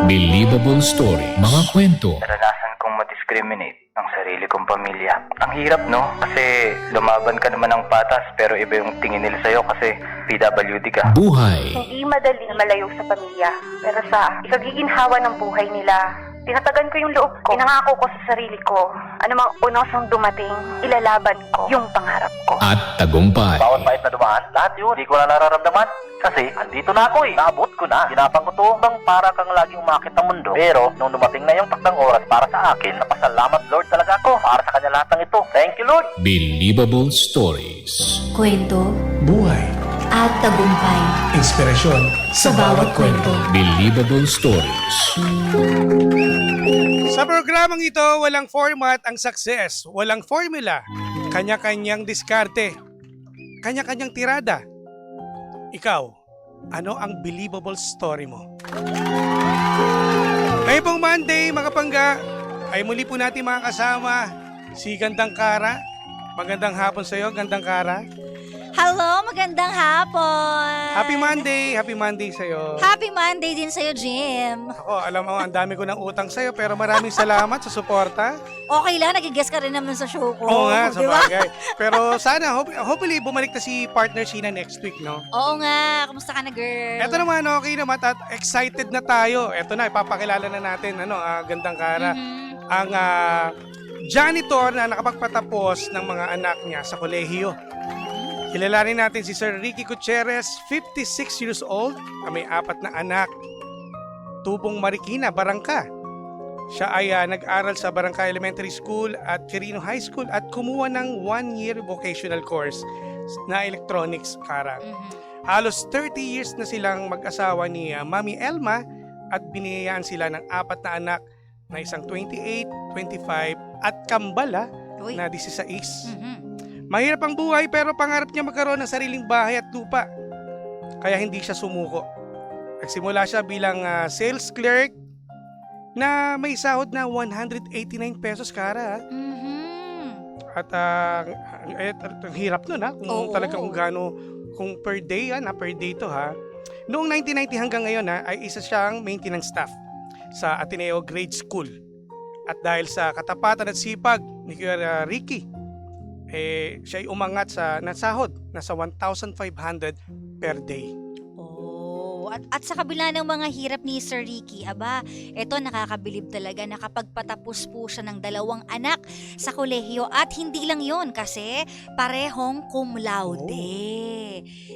Believable story. Mga kwento. Naranasan kong ma-discriminate ang sarili kong pamilya. Ang hirap, no? Kasi lumaban ka naman ng patas pero iba yung tingin nila sa'yo kasi PWD ka. Buhay. Hindi madali na malayo sa pamilya. Pero sa ikagiginhawa ng buhay nila, tinatagan ko yung loob ko. Pinangako ko sa sarili ko, anumang unosong dumating, ilalaban ko yung pangarap ko. At tagumpay. Bawat pait na dumaan, lahat yun, hindi ko na nararamdaman. Kasi, andito na ako eh. Naabot ko na. Ginapang ko to hanggang para kang laging umakit ng mundo. Pero, nung dumating na yung takdang oras para sa akin, napasalamat Lord talaga ako para sa kanya lahat ng ito. Thank you, Lord! Believable stories. Kwento Buhay, at tagumpay inspirasyon sa bawat kwento. Believable stories. Sa programang ito, walang format ang success, walang formula, kanya-kanyang diskarte, kanya-kanyang tirada. Ikaw, ano ang believable story mo? Ngayon pong Monday, mga pangga, ay muli po natin mga kasama si Gandang Kara. Magandang hapon sa iyo, Gandang Kara. Hello, magandang hapon. Happy Monday sa iyo. Happy Monday din sa'yo, Jim. Ako, alam mo, ang dami ko ng utang sa iyo pero maraming salamat sa suporta. Okay lang, nag-guest ka rin naman sa show ko. Oo nga, sa di ba? bagay. Pero sana, hopefully, bumalik na si partner Sheena next week, no? Oo nga, kamusta ka na, girl? Eto naman, okay naman, at excited na tayo. Eto na, ipapakilala na natin, Gandang Kara. Mhm. Ang janitor na nakapagpatapos ng mga anak niya sa kolehiyo. Kilalanin natin si Sir Ricky Gutierrez, 56 years old, may 4 na anak. Tubong Marikina, Barangka. Siya ay nag-aral sa Barangka Elementary School at Quirino High School at kumuha ng 1-year vocational course na electronics, Kara. Mhm. Halos 30 years na silang mag-asawa ni Mami Elma at biniyayaan sila ng 4 na anak na isang 28, 25 at kambal Uy. na 16. Mhm. Mahirap ang buhay pero pangarap niya magkaroon ng sariling bahay at lupa. Kaya hindi siya sumuko. Nagsimula siya bilang sales clerk na may sahod na 189 pesos, Kara. Mhm. At ang hirap nun kung Oo. talagang kung per day per day to Noong 1990 hanggang ngayon ay isa siyang maintenance staff sa Ateneo Grade School. At dahil sa katapatan at sipag ni Kuya Ricky, siya ay umangat sa nasahod na sa 1,500 per day. Oh, at sa kabila ng mga hirap ni Sir Ricky, eto nakakabilib talaga na kapag patapos po siya ng 2 anak sa kolehiyo at hindi lang yon kasi parehong cum laude.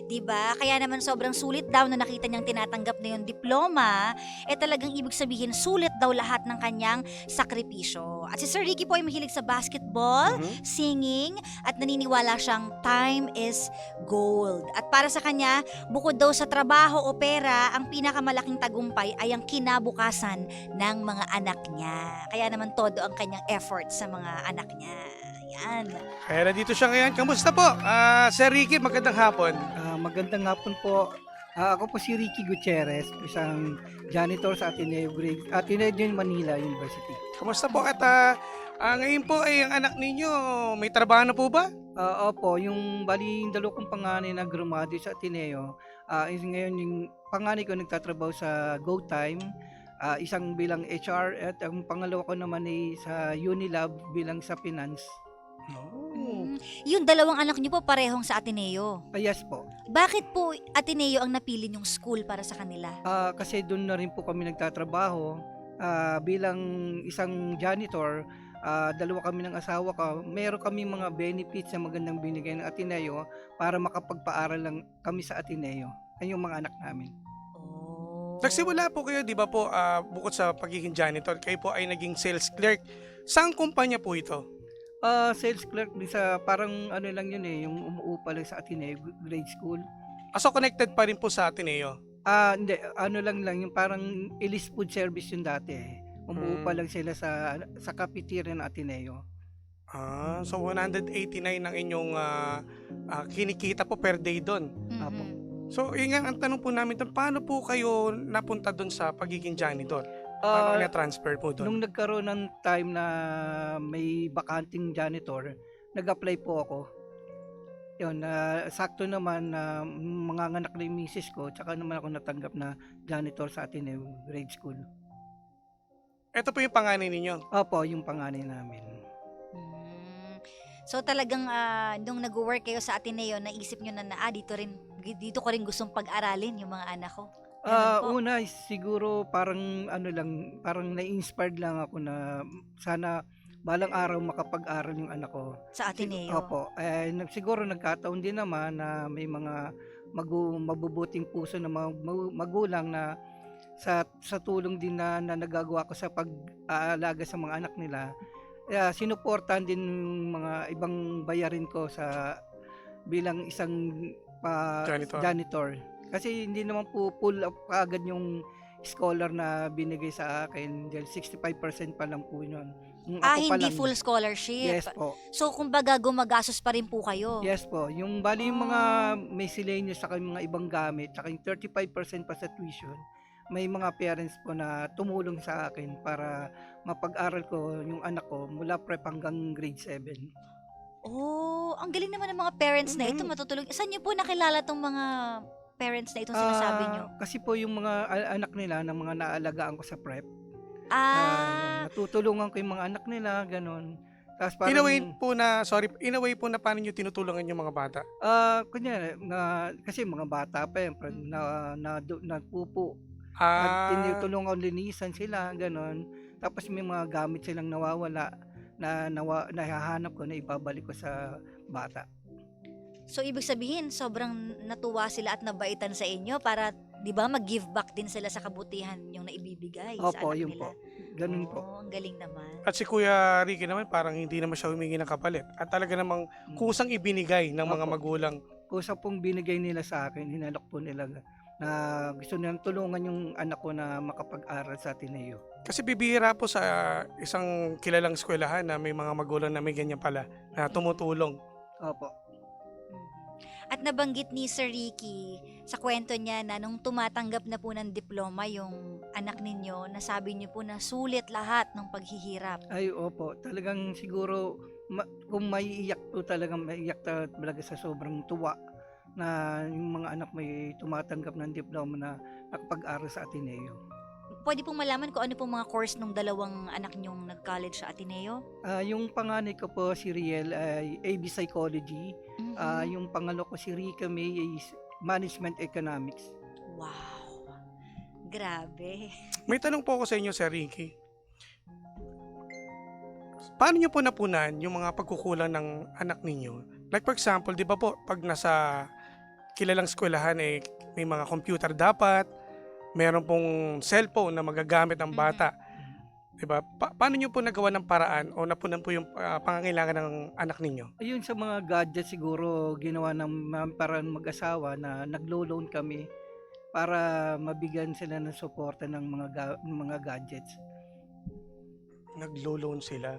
Diba? Kaya naman sobrang sulit daw na nakita niyang tinatanggap na yung diploma, talagang ibig sabihin sulit daw lahat ng kanyang sakripisyo. At si Sir Ricky po ay mahilig sa basketball, singing, at naniniwala siyang time is gold. At para sa kanya, bukod daw sa trabaho o pera, ang pinakamalaking tagumpay ay ang kinabukasan ng mga anak niya. Kaya naman todo ang kanyang effort sa mga anak niya. Yan. Kaya nandito siya ngayon. Kamusta po? Sir Ricky, magandang hapon. Magandang hapon po. Ako po si Ricky Gutierrez, isang janitor sa Ateneo Manila University. Kamusta po? At ngayon po ay ang anak ninyo, may trabaho na po ba? Opo, yung bali yung 2 kong panganay na graduate sa Ateneo, ngayon yung panganay ko nagtatrabaho sa GoTime, isang bilang HR at ang pangalawa ko naman ay sa Unilab bilang sa finance. Yung 2 anak niyo po parehong sa Ateneo. Yes po. Bakit po Ateneo ang napili niyong school para sa kanila? Kasi doon na rin po kami nagtatrabaho bilang isang janitor. 2 kami ng asawa ko. Meron kami mga benefits na magandang binigay ng Ateneo para makapagpaaral lang kami sa Ateneo. Ay yung mga anak namin. Oh. Nagsimula po kayo, di ba po, bukod sa pagiging janitor, kayo po ay naging sales clerk. Saan kumpanya po ito? Sales clerk din sa parang ano lang yun yung umuupa lang sa Ateneo Grade School. So connected pa rin po sa Ateneo? Hindi, ano lang yung parang Elise Food Service yun dati. Umuupa lang sila sa cafeteria ng Ateneo. So 189 ang inyong kinikita po per day doon. Apo. Mhm. So yun nga ang tanong po namin doon, paano po kayo napunta doon sa pagiging janitor? Paano na-transfer po doon? Nung nagkaroon ng time na may bakanting janitor, nag-apply po ako. Yun, sakto naman na manganganak na yung misis ko, tsaka naman ako natanggap na janitor sa Ateneo Grade School. Ito po yung panganay ninyo. Opo, yung panganay namin. Mm. So talagang nung nag-work kayo sa Ateneo, naisip nyo na dito ko rin gustong pag-aralin yung mga anak ko. Ganun po. Una siguro parang ano lang, parang na-inspired lang ako na sana balang araw makapag-aral yung anak ko. Sa Ateneo. Opo. Siguro nagkataon din naman na may mga mabubuting puso na magulang na sa tulong din na nagagawa ko sa pag-aalaga sa mga anak nila. Sinuportahan din yung mga ibang bayarin ko sa bilang isang janitor. Kasi hindi naman po full up kaagad yung scholar na binigay sa akin. Dahil 65% pa lang po yun. Hindi full scholarship. Yes po. So kumbaga gumagastos pa rin po kayo. Yes po. Yung bali yung mga miscellaneous sa mga ibang gamit, saka yung 35% pa sa tuition, may mga parents po na tumulong sa akin para mapag-aral ko yung anak ko mula prep hanggang grade 7. Oh, ang galing naman ng mga parents na ito, matutulog. Saan niyo po nakilala tong mga parents na itong sinasabi niyo? Kasi po yung mga anak nila na mga naalagaan ko sa prep, natutulungan ko yung mga anak nila, ganun. Tapos parang, in a way po na paano nyo tinutulungan yung mga bata? kunyari, kasi mga bata pa yun, nagpupo. At tinutulungan linisan sila, ganun. Tapos may mga gamit silang nawawala na nahahanap ko na ibabalik ko sa bata. So ibig sabihin, sobrang natuwa sila at nabaitan sa inyo para, 'di ba, mag-give back din sila sa kabutihan yung naibibigay sa Opo, anak yun nila. po. Ganun po. Ang galing naman. At si Kuya Ricky naman parang hindi naman siya humingi ng kapalit. At talaga namang kusang ibinigay ng mga Opo. magulang. Kusa pong binigay nila sa akin, hinalok po nila na gusto nilang tulungan yung anak ko na makapag-aral sa Ateneo. Kasi bibihira po sa isang kilalang eskwelahan na may mga magulang na may ganyan pala na tumutulong. Opo. At nabanggit ni Sir Ricky sa kwento niya na nung tumatanggap na po ng diploma yung anak ninyo, nasabi niyo po na sulit lahat ng paghihirap. Ay, opo. Talagang siguro, kung maiiyak po maiiyak talaga sa sobrang tuwa na yung mga anak may tumatanggap ng diploma na nakapag-aral sa Ateneo. Pwede pong malaman kung ano pong mga course nung dalawang anak niyong nag-college sa Ateneo? Yung panganay ko po si Riel ay AB Psychology. Mhm. Yung pangalo ko si Rika May is Management Economics. Wow. Grabe. May tanong po ako sa inyo, Sir Ricky. Paano nyo po napunan yung mga pagkukulang ng anak ninyo? Like for example, di ba po, pag nasa kilalang eskwelahan may mga computer dapat, meron pong cellphone na magagamit ng bata. Diba? Paano nyo po nagawa ng paraan o napunan po yung pangangailangan ng anak ninyo? Ayun, sa mga gadget siguro ginawa ng parang mag-asawa na naglo-loan kami para mabigyan sila ng suporta ng mga gadgets. Naglo-loan sila.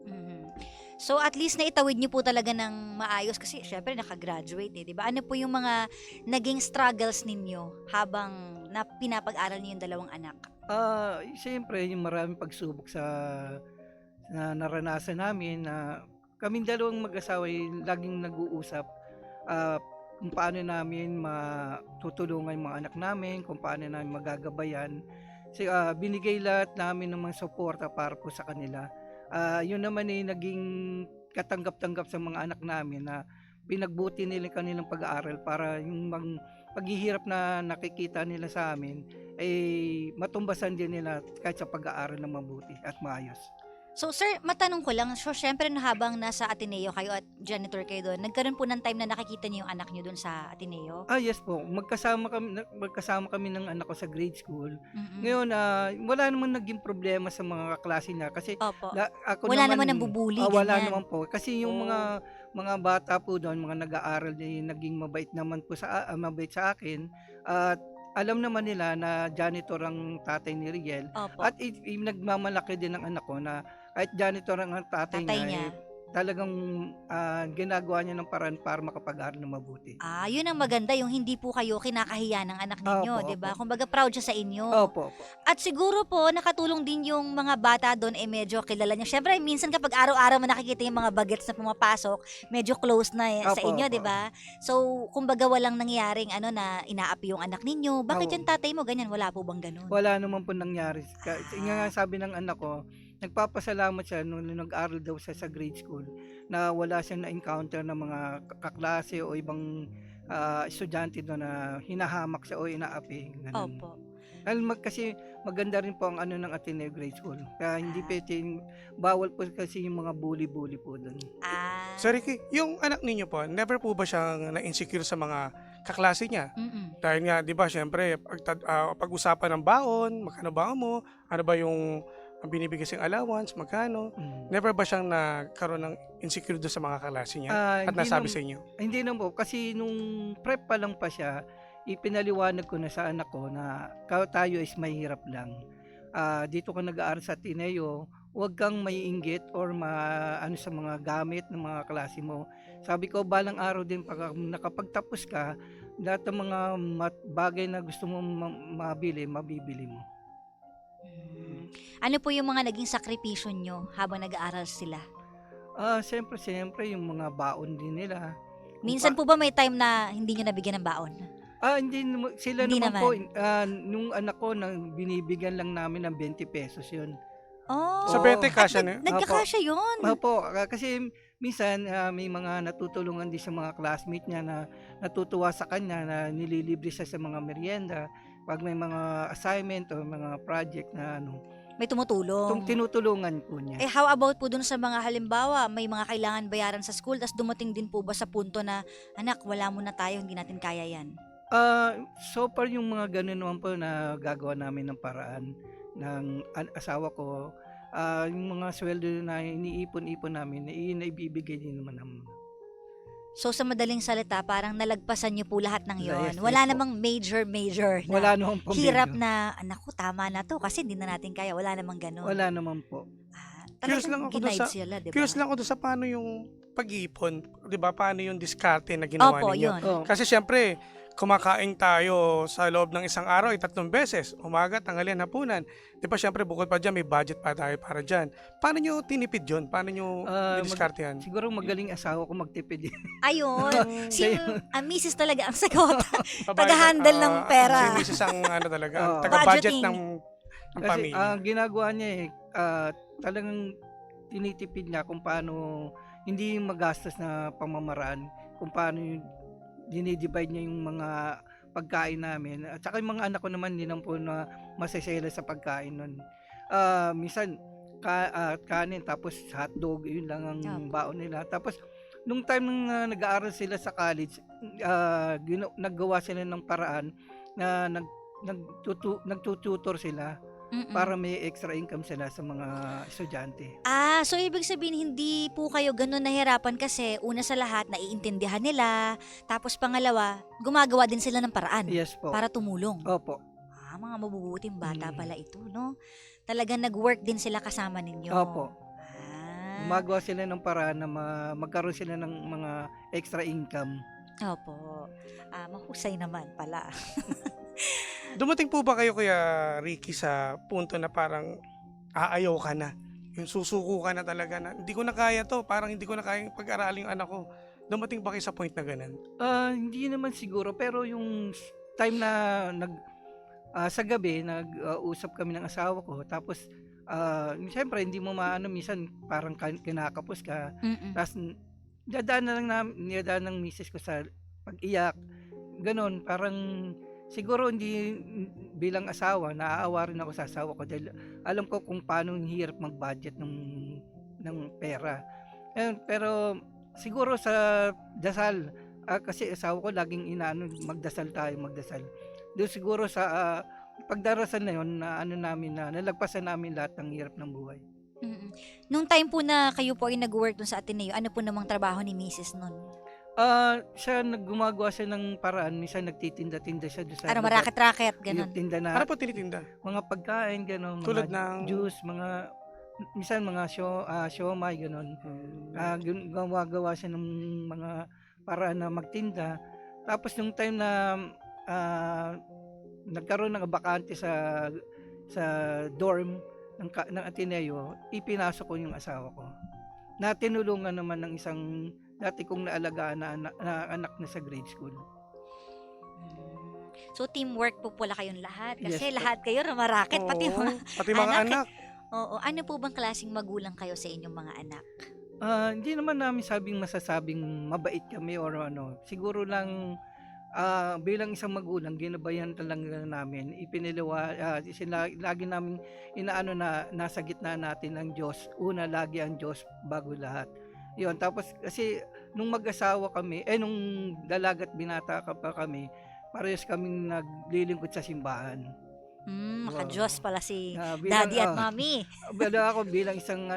Mhm. So at least naitawid niyo po talaga ng maayos kasi syempre nakagraduate 'di ba? Ano po yung mga naging struggles ninyo habang pinapag-aral niyo yung dalawang anak? Siyempre, yung maraming pagsubok na naranasan namin na kaming dalawang mag-asawa ay laging nag-uusap kung paano namin matutulungan yung mga anak namin, kung paano namin magagabayan. Kasi binigay lahat namin ng mga suporta para po sa kanila. Yun naman naging katanggap-tanggap sa mga anak namin na pinagbuti nila kanilang pag-aaral para yung paghihirap na nakikita nila sa amin ay matumbasan din nila kahit sa pag-aaral na mabuti at maayos. So sir, matanong ko lang, so syempre na habang nasa Ateneo kayo at janitor kayo doon, nagkaroon po ng time na nakikita niyo yung anak niyo doon sa Ateneo? Yes po, magkasama kami ng anak ko sa grade school. Mm-mm. Ngayon, wala naman naging problema sa mga kaklase niya kasi Opo. ako Wala naman nambubuli, wala ganyan. naman po kasi yung mga bata po doon, mga nag-aaral naging mabait naman po mabait sa akin at alam naman nila na janitor ang tatay ni Riel Opo. at nagmamalaki din ng anak ko na kahit janitor ang tatay Tatay niya, niya. talagang ginagawa niya ng paraan para makapag-aral na mabuti. Yun ang maganda, yung hindi po kayo kinakahiya ng anak ninyo, Opo, 'di ba? opo. Kumbaga proud siya sa inyo. Opo, opo. At siguro po nakatulong din yung mga bata doon medyo kilala niyo. Syempre minsan kapag araw-araw mo nakikita yung mga bagets na pumapasok, medyo close na sa Opo, inyo, opo. 'di ba? So kumbaga walang nangyaring na inaapi yung anak ninyo. Bakit Oo. yung tatay mo ganyan? Wala po bang ganun? Wala naman po nangyari. Nga sabi ng anak ko, nagpapasalamat siya nung nag-aral daw siya sa grade school na wala siyang na-encounter ng mga kaklase o ibang estudyante doon na hinahamak siya o inaapi. Ganun. Opo. Kasi maganda rin po ang ng Ateneo Grade School. Kaya hindi pwedeng, bawal po kasi yung mga bully-bully po doon. Sir Ricky, yung anak ninyo po, never po ba siyang na-insecure sa mga kaklase niya? Mm-mm. Dahil nga, di ba, syempre, pag-usapan ng baon, magkano baon mo, ano ba yung ang binibigay siyang allowance, magkano? Never ba siyang nagkaroon ng insecure doon sa mga kaklase niya? At nasabi sa inyo? Hindi naman po. Kasi nung prep pa lang pa siya, ipinaliwanag ko na sa anak ko na tayo is mahirap lang. Dito ka nag-aaral sa Ateneo, huwag kang maiinggit or sa mga gamit ng mga klase mo. Sabi ko, balang araw din pag nakapagtapos ka, lahat ng mga bagay na gusto mo mabili, mabibili mo. Ano po yung mga naging sakripisyo nyo habang nag-aaral sila? Siyempre, yung mga baon din nila. Minsan po ba may time na hindi nyo nabigyan ng baon? Hindi sila Hindi naman po, nung anak ko, binibigyan lang namin ng 20 pesos yun. Oh. Sa 20 kasya na yun? Nagkakasya yun. Opo, kasi minsan may mga natutulungan din sa mga classmate niya na natutuwa sa kanya na nililibre siya sa mga merienda pag may mga assignment o mga project na May tumutulong. tinutulungan po niya. How about po dun sa mga halimbawa, may mga kailangan bayaran sa school, tapos dumating din po ba sa punto na, anak, wala muna tayo, hindi natin kaya yan? So far yung mga ganun naman po na gagawa namin ng paraan ng asawa ko, yung mga sweldo na iniipon-ipon namin, naibibigay din naman namin. So sa madaling salita, parang nalagpasan niyo po lahat ng yon. Yes, Wala yes po. namang major na Wala naman po. hirap medyo. na, anak ko, tama na to kasi hindi na natin kaya. Wala namang ganun. Wala naman po. Curious lang ako dun Ginaid sa- sila, diba? Curious lang ako doon sa paano yung pag-iipon, di ba? Paano yung diskarte na ginawa Opo, ninyo? yun. Oh, Kasi syempre, kumakain tayo sa loob ng isang araw 3 beses. Umaga, tanghalian, hapunan. Di ba syempre bukod pa dyan, may budget pa tayo para dyan. Paano nyo tinipid yun? Paano nyo didiskarte yan? siguro magaling asawa ko magtipid yun. Ayun. Si misis talaga ang sagot. Babae, Taga-handle ng pera. Si Mrs. ang talaga, ang Oo. taga-budget Budgeting. ng Kasi pamilya. ang ginagawa niya talagang tinitipid niya kung paano hindi magastos na pamamaraan, kung paano yung dinidivide niya yung mga pagkain namin. At saka yung mga anak ko naman din po na masasela sa pagkain nun. Minsan kanin tapos hotdog, yun lang ang Opo. baon nila. Tapos nung time nung nag-aaral sila sa college, naggawa sila ng paraan na nagtututor sila Mm-mm. para may extra income sila sa mga estudyante. So ibig sabihin hindi po kayo ganun nahirapan kasi una sa lahat naiintindihan nila, tapos pangalawa, gumagawa din sila ng paraan Yes po. para tumulong. Opo. Mga mabubuting bata Mm. pala ito, no? Talagang nag-work din sila kasama ninyo. Opo. Ah, Gumagawa sila ng paraan na magkaroon sila ng mga extra income. Opo. Mahusay naman pala. Dumating po ba kayo, Kuya Ricky, sa punto na parang aayaw ka na? Yung susuko ka na talaga na, hindi ko na kaya to, parang hindi ko na kaya pag-aralin yung anak ko. Dumating ba kayo sa point na ganun? Hindi naman siguro, pero yung time na sa gabi, nag-usap kami ng asawa ko, tapos siyempre hindi mo maano, minsan parang kinakapos ka, Mm-mm. tapos dadaan ng misis ko sa pag-iyak, ganon, parang siguro hindi bilang asawa, naaawa rin ako sa asawa ko dahil alam ko kung paano hirap mag-budget ng pera. Pero siguro sa dasal, kasi asawa ko laging inaano, magdasal. Doon siguro sa pagdarasal na yun, na nalagpasan namin lahat ng hirap ng buhay. Mm-mm. Nung time po na kayo po ay nag-work dun sa Ateneo, ano po namang trabaho ni Mrs. nun? Siya gumagawa siya ng paraan, minsan nagtitinda-tinda siya doon sa Maraket-raket, yung ganun. tinda na Ano po tinitinda? mga pagkain, gano'n, Tulad mga ng... juice, mga minsan mga siomay, ganun. Gawa-gawa siya ng mga paraan na magtinda. Tapos nung time na nagkaroon ng bakante sa dorm ng Ateneo, ipinasok ko yung asawa ko. Na tinulungan naman ng isang dati kong naalagaan na anak na sa grade school. So teamwork po pala kayong lahat kasi Yes po. lahat kayo rumaraket pati Oo, mga pati mga anak. Oo, ano po bang klaseng magulang kayo sa inyong mga anak? Hindi naman namin masasabing mabait kami or ano. Siguro lang bilang isang magulang, ginabayan talaga namin. Lagi namin inaano na nasa gitna natin ang Diyos. Una, lagi ang Diyos bago lahat. Yun, tapos kasi nung mag-asawa kami, nung dalagat binata pa kami, parehas kaming naglilingkod sa simbahan. Maka-Diyos pala si Bilang, Daddy at Mommy. Ako bilang isang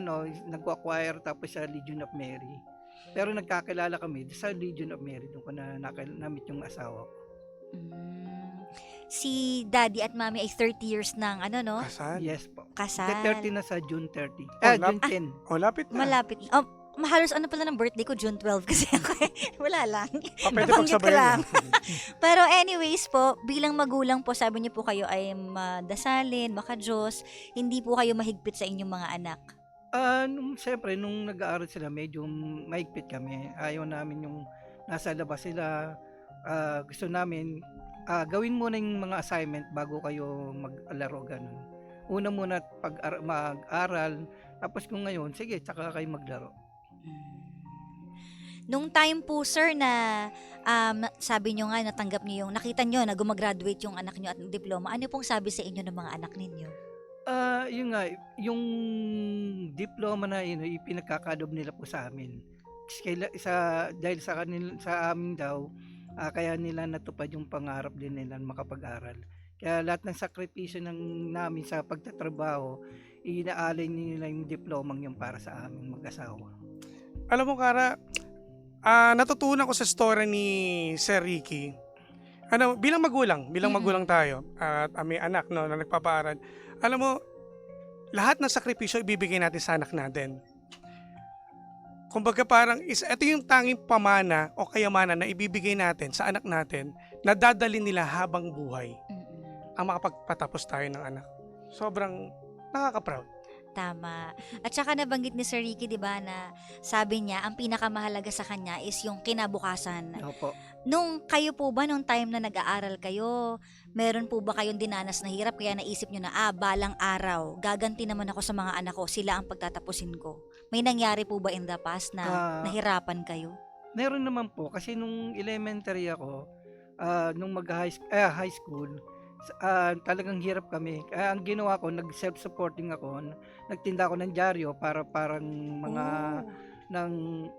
nagko-acquire tapos sa Legion of Mary. Pero nagkakilala kami sa Legion of Mary doon ko na-meet yung asawa ko. Si Daddy at Mommy ay 30 years ng Kasal. Yes po. kasal. 30 na sa June 30. Oh, June 10. Oh, lapit na. Malapit. Halos pala ng birthday ko, June 12 kasi ako wala lang. Pwede Nabanggit ko pagsabayan lang. na. Pero anyways po, bilang magulang po, sabi niyo po kayo ay madasalin, maka-Diyos, hindi po kayo mahigpit sa inyong mga anak. Siyempre, nung nag-aaral sila, medyo mahigpit kami. Ayaw namin yung nasa labas sila. Gusto namin, gawin muna yung mga assignment bago kayo maglaro, ganun. Una muna mag-aral, tapos kung ngayon, sige, tsaka kayo maglaro. Nung time po, sir, na sabi nyo nga, natanggap nyo nakita nyo na gumagraduate yung anak nyo at diploma, ano pong sabi sa inyo ng mga anak ninyo? Yun nga, yung diploma na yun, ipinagkakadob nila po sa amin. Dahil sa amin daw, kaya nila natupad yung pangarap din nila makapag-aral. Kaya lahat ng sakripisyo namin sa pagtatrabaho, inaalay nila yung diplomang yun para sa aming mag-asawa. Alam mo, Kara, natutunan ko sa story ni Sir Ricky. Bilang magulang tayo at may anak na nagpapaaral. Alam mo, lahat ng sakripisyo ibibigay natin sa anak natin. Kumbaga parang ito yung tanging pamana o kayamanan na ibibigay natin sa anak natin na dadalhin nila habang buhay ang makapagpatapos tayo ng anak. Sobrang nakaka-proud. Tama. At saka nabanggit ni Sir Ricky, di ba, na sabi niya, ang pinakamahalaga sa kanya is yung kinabukasan. Opo. Nung kayo po ba, nung time na nag-aaral kayo, meron po ba kayong dinanas na hirap kaya naisip nyo na, balang araw, gaganti naman ako sa mga anak ko, sila ang pagtatapusin ko? May nangyari po ba in the past na nahirapan kayo? Meron naman po, kasi nung elementary ako, nung high school, talagang hirap kami. Ang ginawa ko, nag-self-supporting ako, nagtinda ako ng dyaryo para parang mga ng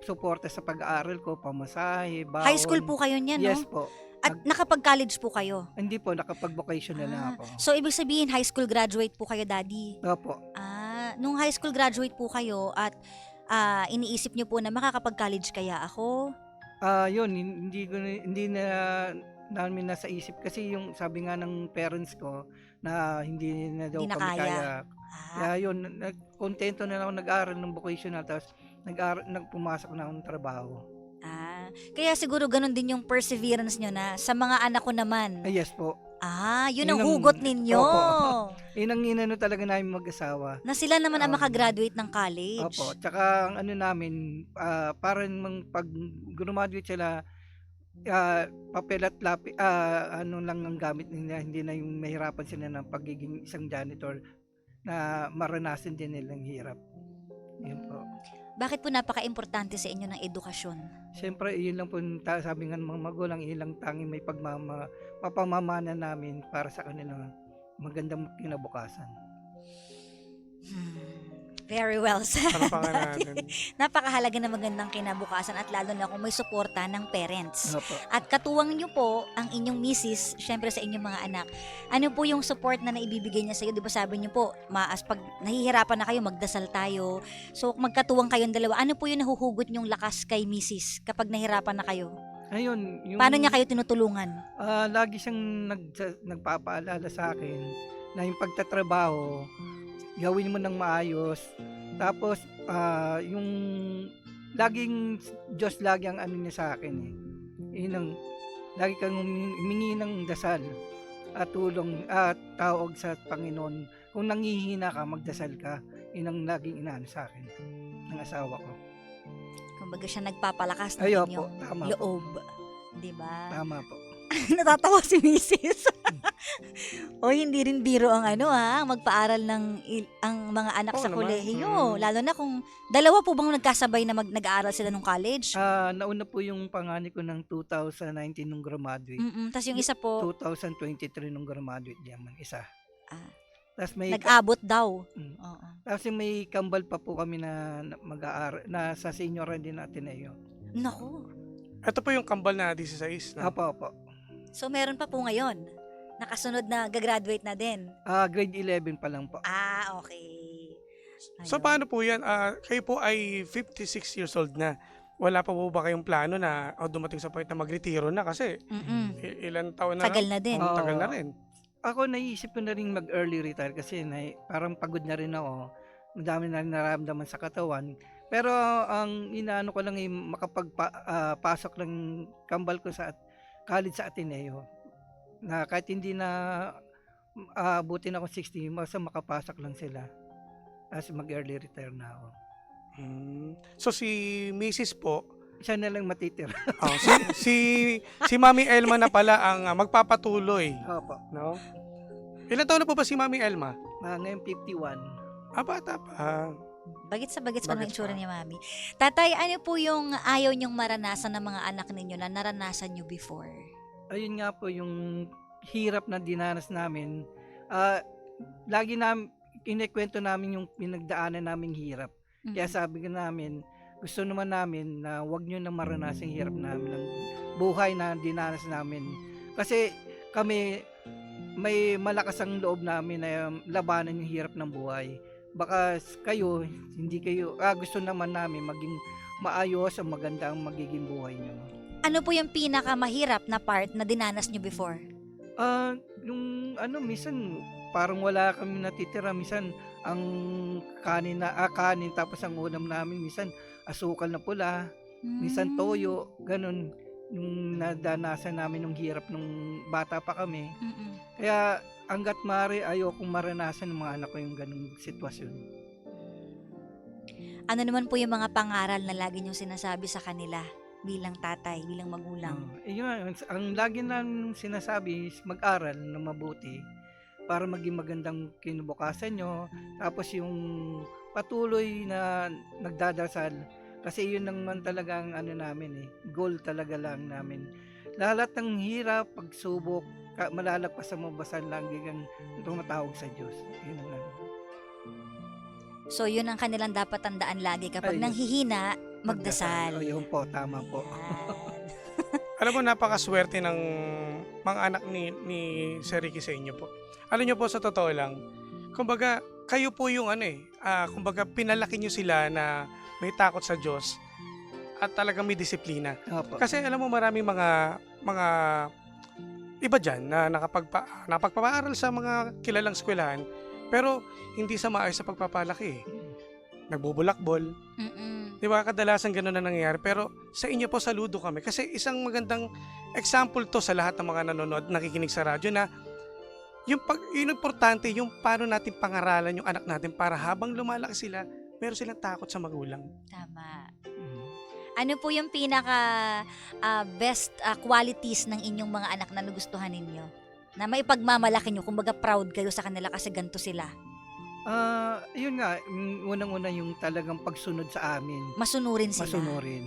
suporta sa pag-aaral ko, pamasahe, baon. High school po kayo niyan, no? Yes po. At nakapag-college po kayo? Hindi po, nakapag-vocational na ako. So, ibig sabihin, high school graduate po kayo, Daddy? Opo. Nung high school graduate po kayo at iniisip nyo po na makakapag-college kaya ako? Yun, hindi na namin nasa isip kasi yung sabi nga ng parents ko na hindi na daw Hindi na kami kaya. kaya. Kaya yun, kontento na ako nag-aaral ng vocational tapos pumasok na akong trabaho. Kaya siguro ganun din yung perseverance nyo na sa mga anak ko naman. Yes po. Yun ang hugot ninyo. Opo. Yun ang inano talaga namin mag-asawa. Na sila naman ang makagraduate ng college. Opo. Tsaka ang ano namin, parang pag graduate sila, papel at lapi, ano lang ang gamit nila, hindi na yung mahirapan sila ng pagiging isang janitor na maranasan din nilang hirap. Yun po. Bakit po napaka-importante sa inyo ng edukasyon? Siyempre, yun lang po sabi nga ng mga magulang, ilang tanging may mapamamana namin para sa kanila magandang kinabukasan. Very well said. Palapakan natin. Napakahalaga na magandang kinabukasan at lalo na kung may suporta ng parents. Opo. At katuwang nyo po ang inyong misis, syempre sa inyong mga anak. Ano po yung support na naibibigay niya sa iyo? Di ba sabi niyo po, pag nahihirapan na kayo, magdasal tayo. So magkatuwang kayong dalawa. Ano po yung nahuhugot nyong lakas kay misis kapag nahihirapan na kayo? Ayun, yung, Paano niya kayo tinutulungan? lagi siyang nagpapaalala sa akin na yung pagtatrabaho, gawin mo ng maayos, Tapos, yung laging Diyos lagi ang ano niya sa akin eh. Yun ang, lagi kang humingi ng dasal at tulong at tawag sa Panginoon. Kung nangihina ka, magdasal ka. Yun ang laging inaano sa akin ng asawa ko. Kumbaga siya nagpapalakas ng Ayo po, inyong tama po. loob. Di ba? Tama po. Natatawa si Mrs. O hindi rin biro ang magpaaral ng ang mga anak Oo sa naman. kolehiyo. Mm. Lalo na kung dalawa po bang nagkasabay na nag-aaral sila nung college? Nauna po yung panganay ko ng 2019 nung graduate. Tapos yung isa po, 2023 nung graduate diyan isa. Ah. Tapos may nag-abot daw. Mm. Oo. Tapos yung may kambal pa po kami na mag-aaral na sa senior din natin na yun. Naku. Ito po yung kambal na 16. No? Apo. So meron pa po ngayon. Nakasunod na gagraduate na din. Grade 11 pa lang po. Okay. So Ayun. paano po yan? Kayo po ay 56 years old na. Wala pa po ba kayong plano na dumating sa point na mag-retiro na kasi Mm-mm. ilan taon na Tagal na din. Oo, tagal na rin. Ako naisip ko na rin mag-early retire kasi parang pagod na rin ako. Madami na rin nararamdaman sa katawan. Pero ang inaano ko lang ay makapagpasok ng kambal ko sa college sa Ateneo. Na kahit hindi na abutin ako 60, basta makapasok lang sila. As mag-early retire na ako. So si Mrs. po, Siya na lang matitira. si Mami Elma na pala ang magpapatuloy. Opo. No? Ilan taon na po ba si Mami Elma? Ngayon 51. Bata pa. Bagits sa bagits pa ng Bagets itsura pa. niya, Mami. Tatay, ano po yung ayaw niyong maranasan ng mga anak ninyo na naranasan niyo before? Ayun nga po yung hirap na dinanas namin. Lagi kinikwento namin yung pinagdaanan naming hirap. Kaya sabi ko namin, gusto naman namin na wag nyo na maranasan yung hirap namin ng buhay na dinanas namin. Kasi kami, may malakas ang loob namin na labanan yung hirap ng buhay. Baka kayo, hindi kayo, gusto naman namin maging maayos ang maganda ang magiging buhay nyo. Ano po yung pinakamahirap na part na dinanas niyo before? Yung minsan parang wala kami natitira, minsan ang kanin tapos ang ulam namin minsan asukal na pula, minsan toyo, ganun yung nadanasan namin ng hirap nung bata pa kami. Kaya hangga't maaari ayokong maranasan ng mga anak ko yung ganung sitwasyon. Ano naman po yung mga pangaral na lagi niyong sinasabi sa kanila bilang tatay, bilang magulang? Yun, ang lagi namin sinasabi is mag-aral na mabuti para maging magandang kinabukasan nyo. Tapos yung patuloy na nagdadasal kasi yun naman talaga ang namin goal talaga lang namin. Lahat ng hirap, pagsubok, malalagpasan mo basta lagi kang tumatawag sa Diyos. Yun ang So yun ang kanilang dapat tandaan lagi kapag Ayun. nanghihina, magdasal. Yun po, tama po. Ayan. Alam mo, napakaswerte ng mga anak ni Sir Ricky sa inyo po. Alam niyo po, sa totoo lang, kumbaga, kayo po yung kumbaga, pinalaki niyo sila na may takot sa Diyos at talagang may disiplina. Opo. Kasi alam mo, maraming mga iba dyan na napagpapaaral sa mga kilalang eskwelahan, pero hindi sa maayos sa pagpapalaki. Nagbubulakbol. Mm-mm. Di ba? Kadalasan gano'n na nangyayari. Pero sa inyo po, saludo kami. Kasi isang magandang example to sa lahat ng mga nanonood, nakikinig sa radyo na yung importante, yung paano natin pangaralan yung anak natin para habang lumalaki sila, meron silang takot sa magulang. Tama. Ano po yung pinaka best qualities ng inyong mga anak na nagustuhan ninyo? Na may pagmamalaki nyo, kumbaga proud kayo sa kanila kasi ganito sila. Yun nga, unang-una yung talagang pagsunod sa amin. Masunurin sila. Masunurin.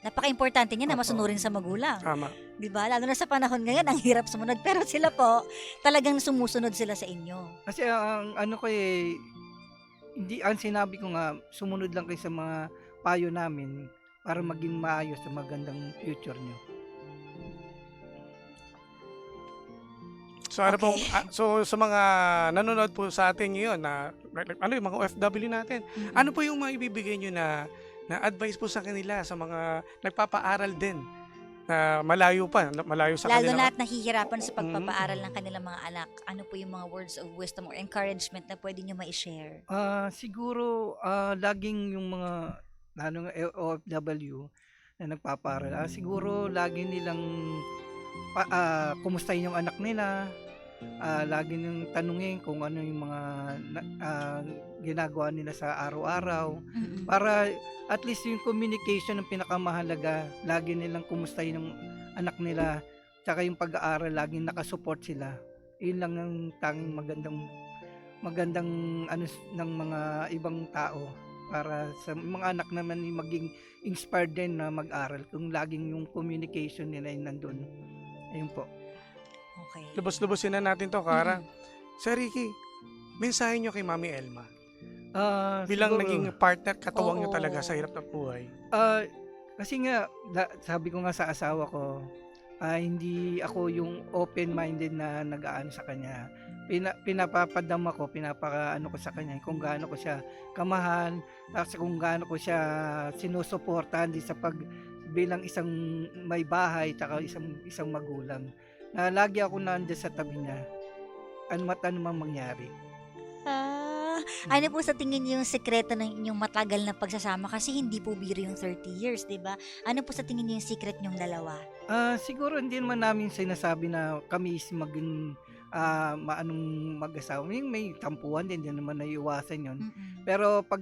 Napaka-importante niya na Opo. masunurin sa magulang. Tama. 'Di ba? Lalo na sa panahon ngayon, ang hirap sumunod. Pero sila po, talagang sumusunod sila sa inyo. Kasi ang hindi, ang sinabi ko nga, sumunod lang kayo sa mga payo namin para maging maayos sa magandang future nyo. So ano Okay. po, so sa mga nanonood po sa atin ngayon na yung mga OFW natin, ano po yung maibibigay nyo na advice po sa kanila sa mga nagpapaaral din na malayo sa Lalo kanila. na at nahihirapan sa pagpapaaral ng kanilang mga anak. Ano po yung mga words of wisdom or encouragement na pwede nyo ma-share? Siguro laging yung mga lalo ng OFW na nagpaparal, siguro lagi nilang kumustahin yung anak nila, lagi nilang tanungin kung ano yung mga ginagawa nila sa araw-araw, Mm-mm. para at least yung communication ang pinakamahalaga. Lagi nilang kumustahin yung anak nila, tsaka yung pag-aaral, laging nakasupport sila. Yun lang ang tanging magandang ano ng mga ibang tao, para sa mga anak naman maging inspired din na mag-aral kung laging yung communication nila ay nandun. Ayun po. Okay. Lubos-lubosin na natin to, Kara. Sir Ricky, mensahe nyo kay Mami Elma. Bilang Siguro, naging partner, katuwang nyo Oo. talaga sa hirap ng buhay. kasi nga sabi ko nga sa asawa ko, hindi ako yung open-minded na nag-aano sa kanya. Pinapapadama ko, pinapakaano ko sa kanya kung gaano ko siya kamahal, tapos kung gaano ko siya sinusuportahan din sa bilang isang may bahay, tsaka isang magulang. Na lagi ako nandiyan sa tabi niya. Ano mang mangyari. Ano po sa tingin niyo yung sekreto ng inyong matagal na pagsasama? Kasi hindi po biro yung 30 years, di ba? Ano po sa tingin niyo yung secret niyong dalawa? Siguro hindi naman namin sinasabi na kami is maging maanong mag-asawa. May tampuhan din naman, naiiwasan yun. Mm-mm. Pero pag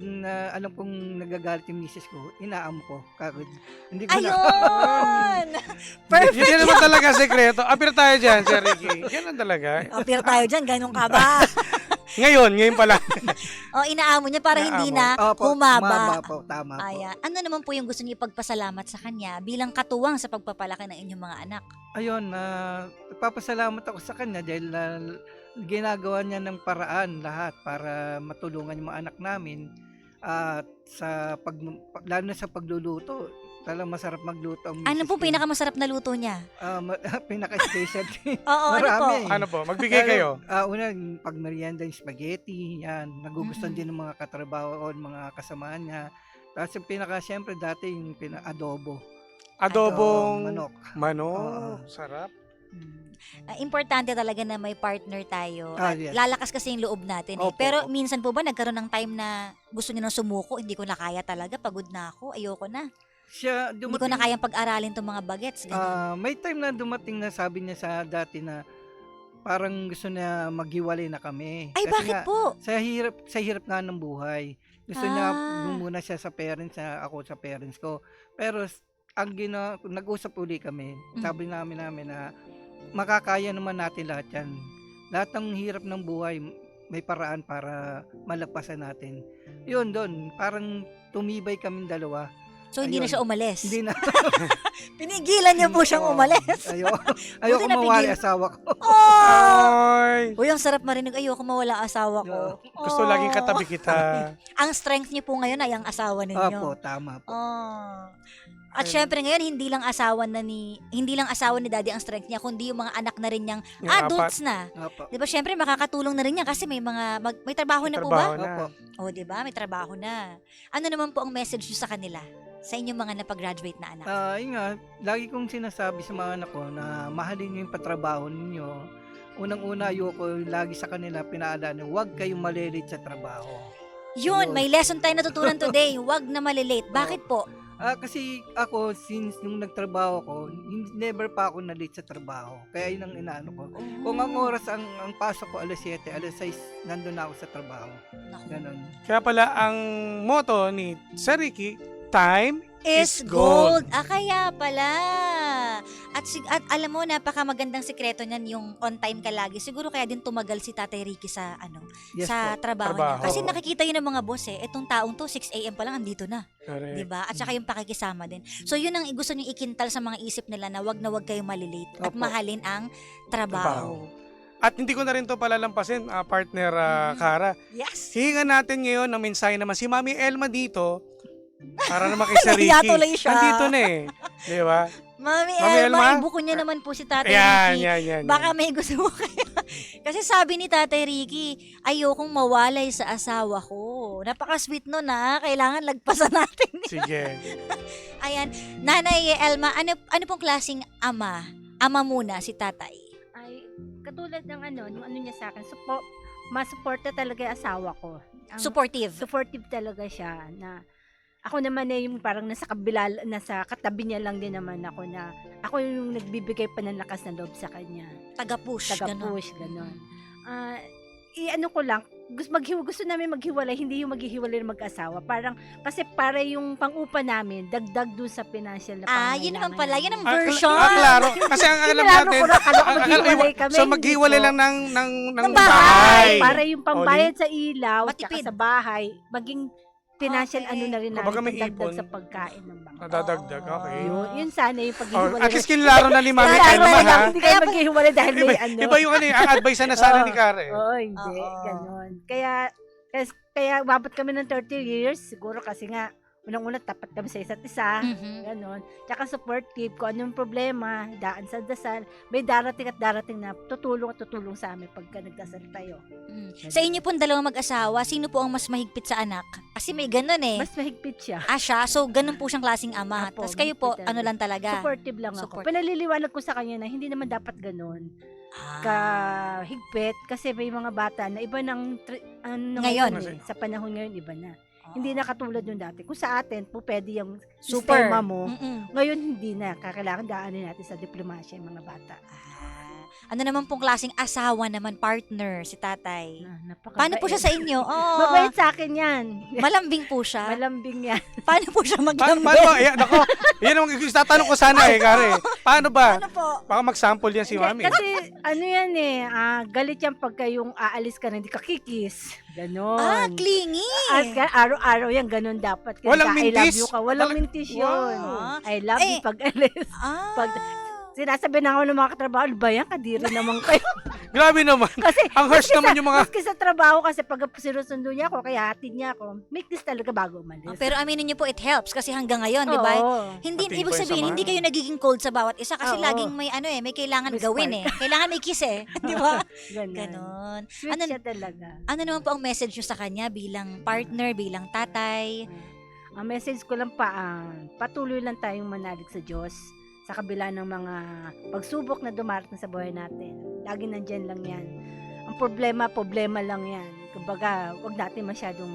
alam kong nagagalit yung misis ko, inaam ko. Kagad. Hindi ko na. Ayun! Yun Perfect! din naman talaga sekreto. Apir tayo dyan, Sir Ricky. Yan lang talaga. Appear tayo dyan, ganun ka ba? Ngayon pa lang. O, inaamo niya para hindi na Opo, humaba. po, tama po. Ayan. Ano naman po yung gusto niyo ipagpasalamat sa kanya bilang katuwang sa pagpapalaki ng inyong mga anak? Ayun, nagpapasalamat ako sa kanya dahil ginagawa niya ng paraan lahat para matulungan yung mga anak namin, at lalo na sa pagluluto. Talagang masarap magluto ang Ano misis po ko. pinakamasarap na luto niya? Pinaka-special. Oo, ano po? Marami. Ano po? Magbigay kayo. Una, pag merienda yung spaghetti, yan. Nagugustuhan din ng mga katrabaho o mga kasamahan niya. Tapos yung siyempre dati yung adobo. Adobong Manok. manok. Sarap. Importante talaga na may partner tayo. At Yes. lalakas kasi yung loob natin. Opo, Pero opo. minsan po ba nagkaroon ng time na gusto niyo nang sumuko? Hindi ko na kaya talaga. Pagod na ako. Ayoko na. Siya, Hindi ko na kayang pag-aralin tong mga bagets. Ganun. may time na dumating na sabi niya sa dati na parang gusto niya maghiwalay na kami. Ay, Kasi bakit nga, po? sa hirap nga ng buhay. Gusto niya Ah. muna siya sa parents, ako sa parents ko. Pero nag-usap uli kami. Sabi namin na makakaya naman natin lahat yan. Lahat ng hirap ng buhay, may paraan para malagpasan natin. Yun doon, parang tumibay kaming dalawa. So, hindi na Ayun. siya umalis. Hindi na. Pinigilan niya po siyang Oo. umalis. Ayoko Buti mawali napigil. asawa ko. Oh! Oy! Uy, ang sarap marinig. Ayoko mawala ang asawa ko. Gusto laging katabi kita. Ang strength niyo po ngayon ay ang asawa ninyo. Opo, tama po. Oh. At syempre ngayon hindi lang asawa ni Daddy ang strength niya, kundi yung mga anak na rin niyang Yung adults na. Opo. 'Di ba? Syempre makakatulong na rin yan kasi may may trabaho na po ba? Trabaho na. Opo. Oh, 'di ba? May trabaho na. Ano naman po ang message niyo sa kanila? Sa inyong mga napag-graduate na anak? Yun nga, lagi kong sinasabi sa mga anak ko na mahalin niyo yung patrabaho ninyo. Unang-una, ayoko lagi sa kanila pinaalala, huwag kayong malilate sa trabaho. Yun, may lesson tayo natutunan today. Huwag na malilate. Bakit po? Kasi ako, since nung nagtrabaho ko, never pa ako na-late sa trabaho. Kaya yun ang inaano ko. Kung ang oras ang pasok ko alas 7, alas 6, nandun na ako sa trabaho. Naku. Ganon. Kaya pala ang motto ni Sir Ricky, time Is gold. Kaya pala. At alam mo, napakamagandang sekreto niyan yung on time ka lagi. Siguro kaya din tumagal si Tatay Ricky sa Yes sa po. trabaho Trabaho. niya. Kasi nakikita yun ng mga boss etong taong to 6 a.m. pa lang andito na, Correct. 'di ba? At saka yung pakikisama din. So yun ang gusto niyo ikintal sa mga isip nila na wag kayong malilate at Opo. mahalin ang trabaho. At hindi ko na rin to palalampasin, partner Kara. Yes. Hihingan natin ngayon ng mensahe naman si Mami Elma dito para naman kay Sir Nahiya Ricky. tuloy siya. Nandito na eh. Di ba? Mami Mami Elma, Elma? ibuko niya naman po si Tatay Ayan, Ricky. yan. Baka may gusto mo kaya. Kasi sabi ni Tatay Ricky, ayokong mawalay sa asawa ko. Napaka-sweet nun kailangan lagpasan natin. Sige. Ayan, Nanay Elma, ano pong klaseng ama? Ama muna si Tatay. Ay, katulad ng nung ano niya sa akin, masuporta talaga yung asawa ko. Supportive. Supportive talaga siya na ako naman yung parang nasa katabi niya lang din naman ako na ako yung nagbibigay pa ng lakas ng loob sa kanya. Taga-push. Ganon. Taga-push, gano'n. I-ano ko lang, gusto namin maghiwalay, hindi yung maghihiwalay ng mag-asawa. Parang, kasi para yung pang-upa namin, dagdag dun sa financial na pangangailangan. Yun naman pala. Yun ang Ah, version. klaro. Kasi ang alam Klaro natin, ko na, akala ko maghiwalay kami, so hindi maghiwalay po. lang ng Ng bahay. Para yung pambayad sa ilaw, Matipid. tsaka sa bahay, maging financial Okay. na rin Kumbaga namin may dagdag ipon. sa pagkain ng mga. Nadadagdag, okay. Yun sana yung Oh, paghihiwalay. at least kinlaro na ni Mami Klaro Elma, talaga. ha? Hindi kayo maghihiwalay dahil may Iba yung ang advice na sana ni Karen. Oo, hindi. Oo. Ganon. Kaya wabot kami ng 30 years, siguro kasi nga, unang-una tapat kami sa isa't isa. Mhm. Ganon. Tsaka supportive, kung anong problema, daan sa dasal, may darating at darating na tutulong sa amin pagka nagdasal tayo. Mm. Sa inyo pong dalawang mag-asawa, sino po ang mas mahigpit sa anak? Kasi may ganun Mas mahigpit siya. Siya. So, ganun po siyang klaseng ama. Apo, Tapos kayo po, mahigpit talaga. ano lang talaga? Supportive lang ako. Support. Pinaliliwanag ko sa kanya na hindi naman dapat ganun. Higpit kasi may mga bata na iba ng Ngayon. sa panahon ngayon iba na. Hindi na katulad yung dati. Kung sa atin po pwede yung Super. sistema mo, Mm-mm. ngayon hindi na. Kakailangan daanin natin sa diplomasya yung mga bata. Ano naman pong klaseng asawa naman, partner, si tatay? Paano po siya Napakabait. sa inyo? Mabait sa akin yan. Malambing po siya. Malambing yan. Paano po siya Paano maglambing? ba? Yan, ako, yan ang tatanong ko sana Kare. Paano ba? Paano po? Baka mag-sample yan si Mami. Kasi ano yan galit yan pagka yung aalis ka na hindi ka kikis. Ganon. Clingy. Araw-araw yan, ganun dapat. Kasi Walang I love mintis? you ka. Walang Talag- mintis yun. Wow. I love you pag alis. Sinasabi na ako ng mga katrabaho, "Ano ba yan? Kadiri naman kayo." Grabe naman. Kasi, Ang harsh naman yung mga... maski sa trabaho kasi pag sinusundo niya ako, kaya hatid niya ako, make this talaga bago umalis. Pero aminin niyo po, it helps kasi hanggang ngayon, di ba? Oo. Hindi, Matibay ibig sabihin, samahan. hindi kayo nagiging cold sa bawat isa kasi Oo. laging may may kailangan May gawin spark. Kailangan may kiss di ba? Ganon. Ganon. Sweet Ano, siya talaga. ano naman po ang message nyo sa kanya bilang partner, bilang tatay? Ang message ko lang patuloy lang tayong manalig sa Diyos sa kabila ng mga pagsubok na dumarating sa buhay natin. Lagi nandyan lang yan. Ang problema lang yan. Kumbaga, wag natin masyadong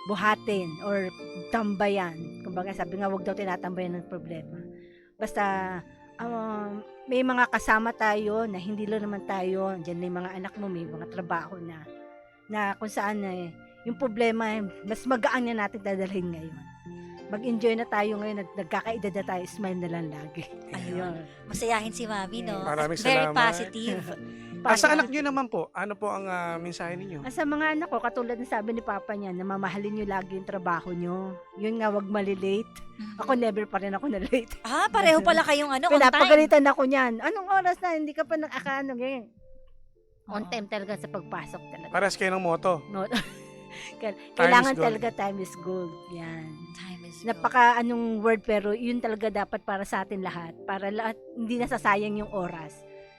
buhatin or tambayan. Kumbaga, sabi nga, wag daw tinatambayan ng problema. Basta, may mga kasama tayo na hindi lang naman tayo. Diyan na yung mga anak mo, may mga trabaho na kung saan yung problema, mas magaan na natin dadalhin ngayon. Mag-enjoy na tayo ngayon at nagkakaedad na tayo, smile na lang lagi. Ayun. Masayahin si Mami, no? Maraming Very salamat. positive. Sa anak niyo naman po, ano po ang mensahe ninyo? Sa mga anak ko, katulad ng sabi ni Papa niya, na mamahalin nyo lagi yung trabaho nyo. Yun nga, wag malilate. Ako never pa rin ako na-late. Pareho pala kayong on time. Pinapagalitan ako niyan. Anong oras na? Hindi ka pa nakakaano ngayon. On Oo. time talaga sa pagpasok talaga. Paras kayo ng moto. No. Kailangan gold. talaga time is gold. Yan. Time is Napaka anong word pero yun talaga dapat para sa atin lahat. Para lahat, hindi nasasayang yung oras.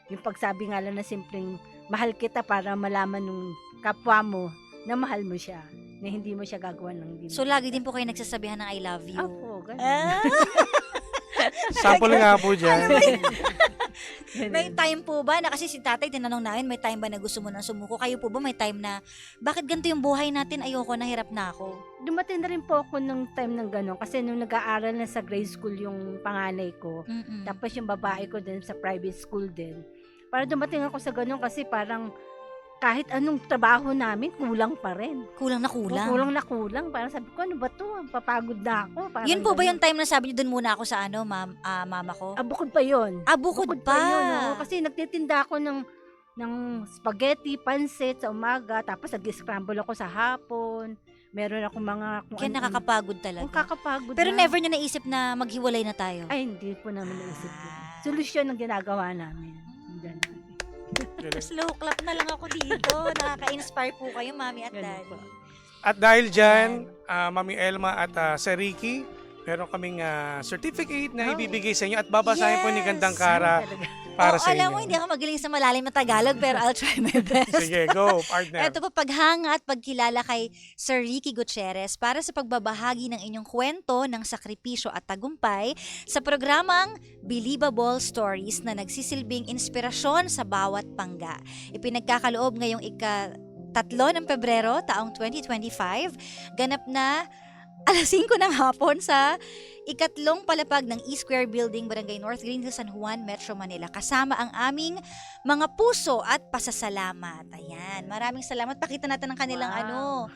Yung pagsabi nga lang na simpleng mahal kita para malaman nung kapwa mo na mahal mo siya. Na hindi mo siya gagawa ng hindi mo. So, lagi din po kayo nagsasabihan ng I love you. Opo, ganun. Sample nga po dyan. May time po ba na kasi si tatay tinanong namin, may time ba na gusto mo nang sumuko? Kayo po ba may time na, bakit ganito yung buhay natin? Ayoko, nahirap na ako. Dumating na rin po ako ng time ng gano'n. Kasi nung nag-aaral na sa grade school yung panganay ko, Mm-mm. tapos yung babae ko din sa private school din. Para dumating ako sa gano'n kasi parang kahit anong trabaho namin, kulang pa rin. Kulang na kulang. Kulang na kulang. Parang sabi ko, ano ba to? Papagod na ako. Parang Yun po ba ganun. yung time na sabi niyo, dun muna ako sa mama ko? Bukod pa yun. Bukod pa. yun. Oo. Kasi nagtitinda ako ng spaghetti, pansit sa umaga. Tapos nag-scramble ako sa hapon. Meron ako mga... Kaya nakakapagod talaga. Kung kakapagod Pero na. never niya naisip na maghiwalay na tayo. Ay, hindi po namin naisip yun. Solusyon ang ginagawa namin. Ganun. Slow clap na lang ako dito. Nakaka-inspire po kayo, Mami at Ganun Daddy. po. At dahil dyan, Mami Elma at Sir Ricky, meron kaming certificate na Oh. ibibigay sa inyo at babasahin po ni Yes. Gandang Kara Talaga. para sa alam inyo. mo, hindi ako magaling sa malalim na Tagalog, pero I'll try my best. Sige, go, partner. Ito po, paghanga at pagkilala kay Sir Ricky Gutierrez para sa pagbabahagi ng inyong kwento ng sakripisyo at tagumpay sa programang Believable Stories na nagsisilbing inspirasyon sa bawat pangga. Ipinagkakaloob ngayong ika-3 ng Pebrero, taong 2025, ganap na alas 5 ng hapon sa ikatlong palapag ng E-Square Building, Barangay North Greenhill, San Juan, Metro Manila. Kasama ang aming mga puso at pasasalamat. Ayan, maraming salamat. Pakita natin ang kanilang Wow.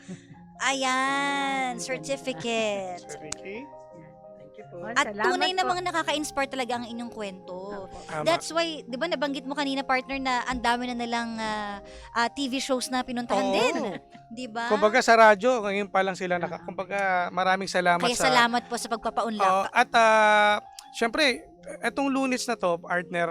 Ayan, certificate. Sir Ricky. Thank you po. At Salamat tunay na po. mga nakaka-inspire talaga ang inyong kwento. Opo. Tama. That's why, di ba nabanggit mo kanina, partner, na ang dami na nilang TV shows na pinuntahan Oo. din. Di ba? Kumbaga sa radyo, ngayon pa lang sila kumbaga maraming salamat Kaya sa... salamat po sa pagpapaunlak. Oo, at syempre, etong Lunes na to, partner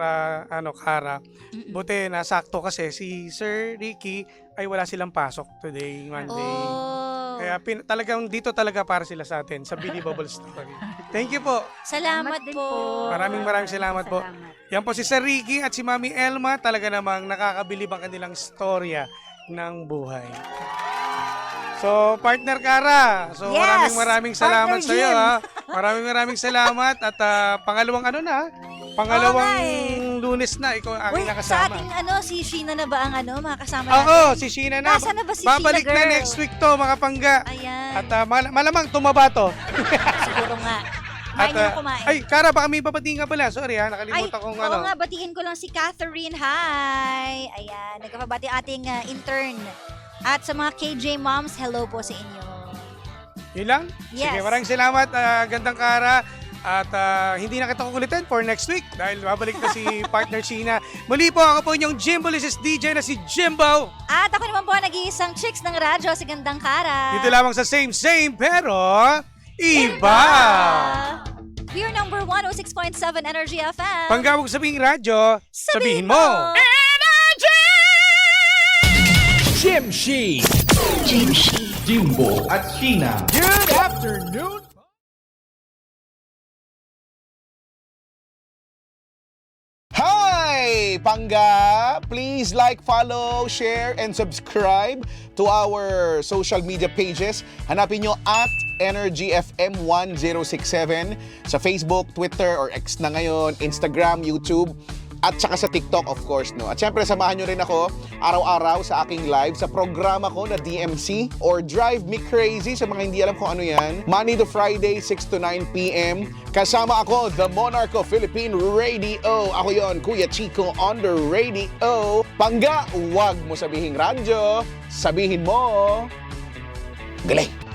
Kara, Mm-mm. buti nasakto kasi si Sir Ricky ay wala silang pasok today, Monday. Oh. Kaya talagang dito talaga para sila sa atin, sa Believable Story. Thank you po. Salamat din po. Maraming salamat po. Yan po si Sir Ricky at si Mami Elma, talaga namang nakakabilib ang kanilang storya ng buhay. So, partner Kara, so Yes! maraming salamat Partner sa iyo Jim! ha. Maraming salamat at pangalawang pangalawang Lunes na ikaw ang Uy, aking sa nakasama. ating si Sheena na ba ang makakasama Oo, natin? si Sheena na. Nasaan na ba si Babalik Sheena, na girl? next week to, mga pangga. Ayan, At malamang tumaba to. siguro nga. At, Kumain na kumain. ay, Kara, baka may papatingin ka pala. Sorry ha, Ay, nakalimutan kong oo nga, batiin ko lang si Catherine. Hi! Ayan, nagpapabati ating intern. At sa mga KJ moms, hello po sa inyo. Yun lang? Yes. Sige, maraming salamat, Gandang Kara. At hindi na kita kukulitin for next week dahil babalik na si partner Sheena. Muli po, ako po inyong Jimbolicist DJ na si Jimbo. At ako naman po, nag-iisang chicks ng radyo, si Gandang Kara. Dito lamang sa same pero iba. We are number 106.7 Energy FM. Panggawag sabing radyo, sabihin mo. Jim Shi, Jimbo at Sheena. Good afternoon. Hi! Pangga! Please like, follow, share, and subscribe to our social media pages. Hanapin nyo at Energy FM 1067 sa Facebook, Twitter, or X na ngayon, Instagram, YouTube, at saka sa TikTok, of course, no? At syempre, samahan nyo rin ako araw-araw sa aking live sa programa ko na DMC or Drive Me Crazy sa mga hindi alam kung ano yan. Monday to Friday, 6 to 9 p.m. Kasama ako, The Monarch of Philippine Radio. Ako yon, Kuya Chico on the radio. Pangga, wag mo sabihin radyo. Sabihin mo, galing!